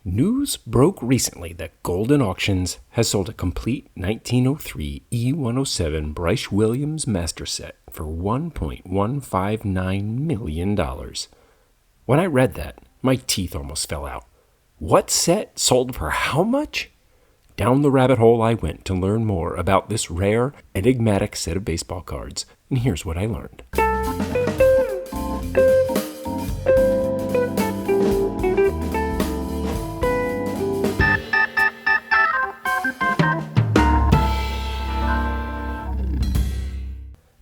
News broke recently that Golden Auctions has sold a complete 1903 E107 Bryce Williams master set for $1.159 million. When I read that, my teeth almost fell out. What set sold for how much? Down the rabbit hole I went to learn more about this rare, enigmatic set of baseball cards, and here's what I learned.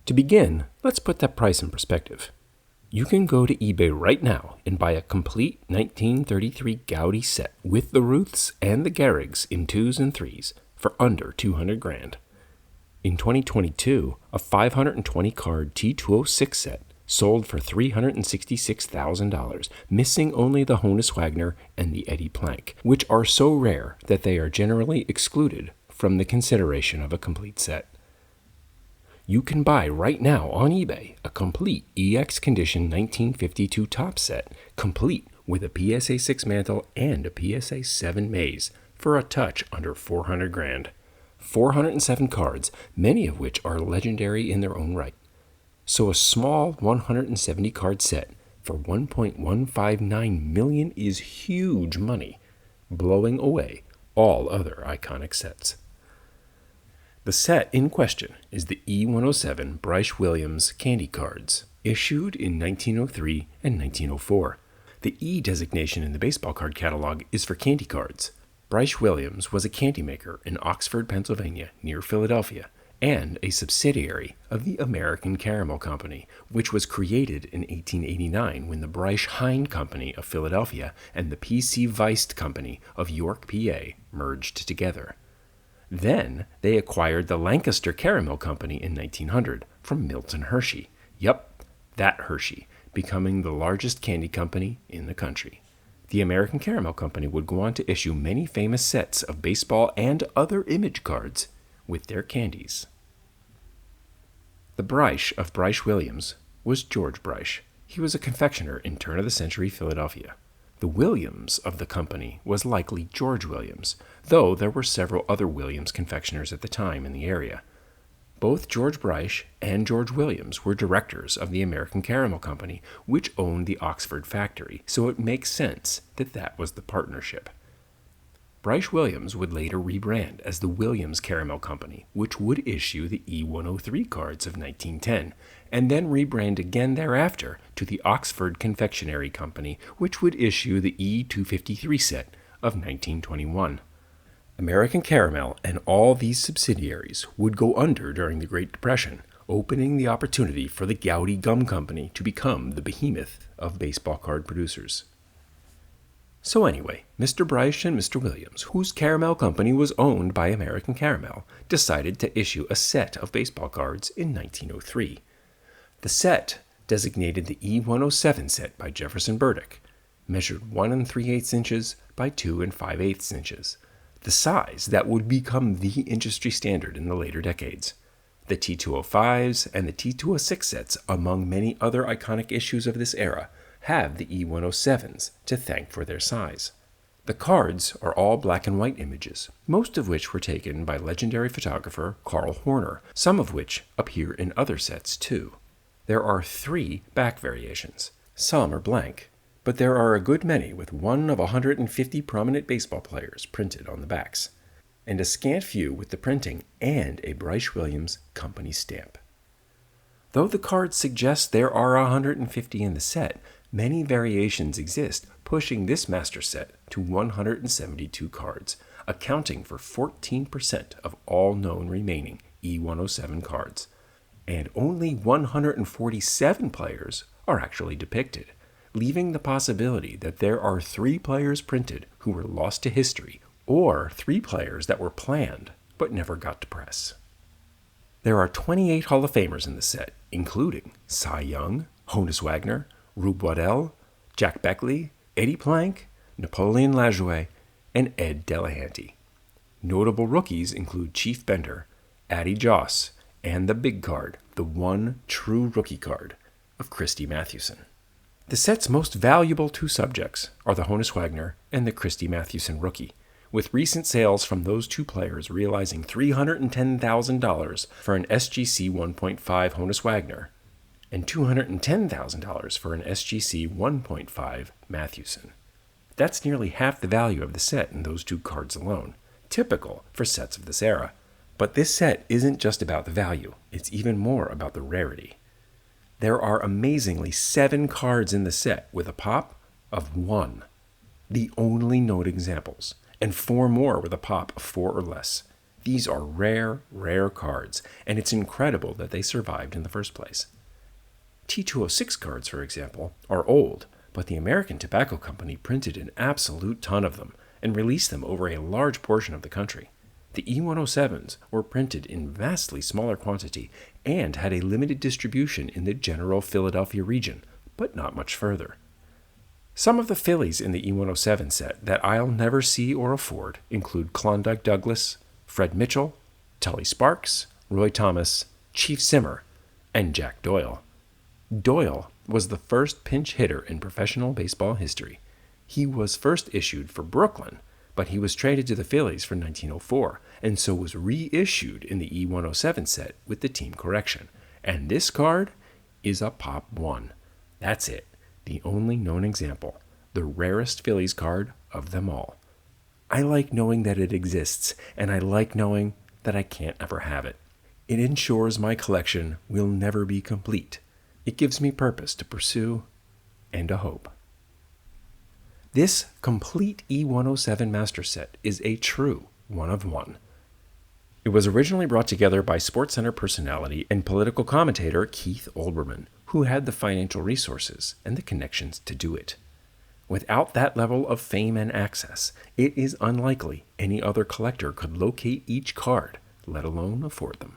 To begin, let's put that price in perspective. You can go to eBay right now and buy a complete 1933 Gaudy set with the Ruths and the Gehrigs in 2s and 3s for under $200,000. In 2022, a 520 card T206 set sold for $366,000, missing only the Honus Wagner and the Eddie Plank, which are so rare that they are generally excluded from the consideration of a complete set. You can buy right now on eBay a complete EX Condition 1952 top set, complete with a PSA 6 mantle and a PSA 7 maze, for a touch under $400,000. 407 cards, many of which are legendary in their own right. So a small 170 card set for $1.159 million is huge money, blowing away all other iconic sets. The set in question is the E107 Bryce Williams Candy Cards, issued in 1903 and 1904. The E designation in the baseball card catalog is for candy cards. Bryce Williams was a candy maker in Oxford, Pennsylvania, near Philadelphia, and a subsidiary of the American Caramel Company, which was created in 1889 when the Bryce Hine Company of Philadelphia and the P.C. Weist Company of York, PA, merged together. Then they acquired the Lancaster Caramel Company in 1900 from Milton Hershey. Yup, that Hershey, becoming the largest candy company in the country. The American Caramel Company would go on to issue many famous sets of baseball and other image cards with their candies. The Bryce of Bryce Williams was George Bryce. He was a confectioner in turn-of-the-century Philadelphia. The Williams of the company was likely George Williams, though there were several other Williams confectioners at the time in the area. Both George Bryce and George Williams were directors of the American Caramel Company, which owned the Oxford factory, so it makes sense that that was the partnership. Bryce Williams would later rebrand as the Williams Caramel Company, which would issue the E103 cards of 1910, and then rebrand again thereafter to the Oxford Confectionery Company, which would issue the E253 set of 1921. American Caramel and all these subsidiaries would go under during the Great Depression, opening the opportunity for the Gaudy Gum Company to become the behemoth of baseball card producers. So anyway, Mr. Bryce and Mr. Williams, whose caramel company was owned by American Caramel, decided to issue a set of baseball cards in 1903. The set, designated the E107 set by Jefferson Burdick, measured 1 3/8 inches by 2 5/8 inches, the size that would become the industry standard in the later decades. The T205s and the T206 sets, among many other iconic issues of this era, have the E107s to thank for their size. The cards are all black and white images, most of which were taken by legendary photographer Carl Horner, some of which appear in other sets too. There are 3 back variations. Some are blank, but there are a good many with one of 150 prominent baseball players printed on the backs, and a scant few with the printing and a Bryce Williams Company stamp. Though the cards suggest there are 150 in the set, many variations exist, pushing this master set to 172 cards, accounting for 14% of all known remaining E107 cards. And only 147 players are actually depicted, leaving the possibility that there are 3 players printed who were lost to history, or 3 players that were planned but never got to press. There are 28 Hall of Famers in the set, including Cy Young, Honus Wagner, Rube Waddell, Jack Beckley, Eddie Plank, Napoleon Lajoie, and Ed Delahanty. Notable rookies include Chief Bender, Addie Joss, and the big card, the one true rookie card, of Christy Mathewson. The set's most valuable two subjects are the Honus Wagner and the Christy Mathewson rookie, with recent sales from those two players realizing $310,000 for an SGC 1.5 Honus Wagner and $210,000 for an SGC 1.5 Mathewson. That's nearly half the value of the set in those two cards alone, typical for sets of this era. But this set isn't just about the value, it's even more about the rarity. There are amazingly 7 cards in the set with a pop of 1, the only known examples, and 4 more with a pop of 4 or less. These are rare cards, and it's incredible that they survived in the first place. T206 cards, for example, are old, but the American Tobacco Company printed an absolute ton of them and released them over a large portion of the country. The E107s were printed in vastly smaller quantity and had a limited distribution in the general Philadelphia region, but not much further. Some of the Phillies in the E107 set that I'll never see or afford include Klondike Douglas, Fred Mitchell, Tully Sparks, Roy Thomas, Chief Simmer, and Jack Doyle. Doyle was the first pinch hitter in professional baseball history. He was first issued for Brooklyn, but he was traded to the Phillies for 1904, and so was reissued in the E107 set with the team correction. And this card is a pop 1. That's it, the only known example, the rarest Phillies card of them all. I like knowing that it exists, and I like knowing that I can't ever have it. It ensures my collection will never be complete. It gives me purpose to pursue and a hope. This complete E107 master set is a true one of one. It was originally brought together by SportsCenter personality and political commentator Keith Olbermann, who had the financial resources and the connections to do it. Without that level of fame and access, it is unlikely any other collector could locate each card, let alone afford them.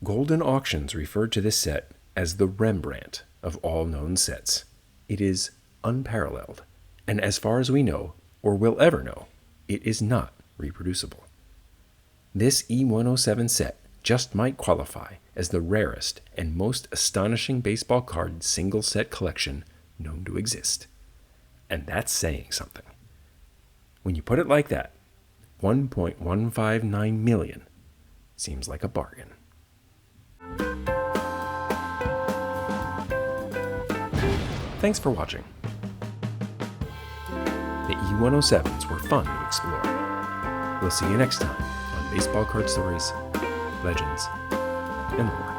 Golden Auctions referred to this set as the Rembrandt of all known sets. It is unparalleled, and as far as we know, or will ever know, it is not reproducible. This E107 set just might qualify as the rarest and most astonishing baseball card single set collection known to exist. And that's saying something. When you put it like that, $1.159 million seems like a bargain. Thanks for watching. The E107s were fun to explore. We'll see you next time on Baseball Card Stories, Legends, and more.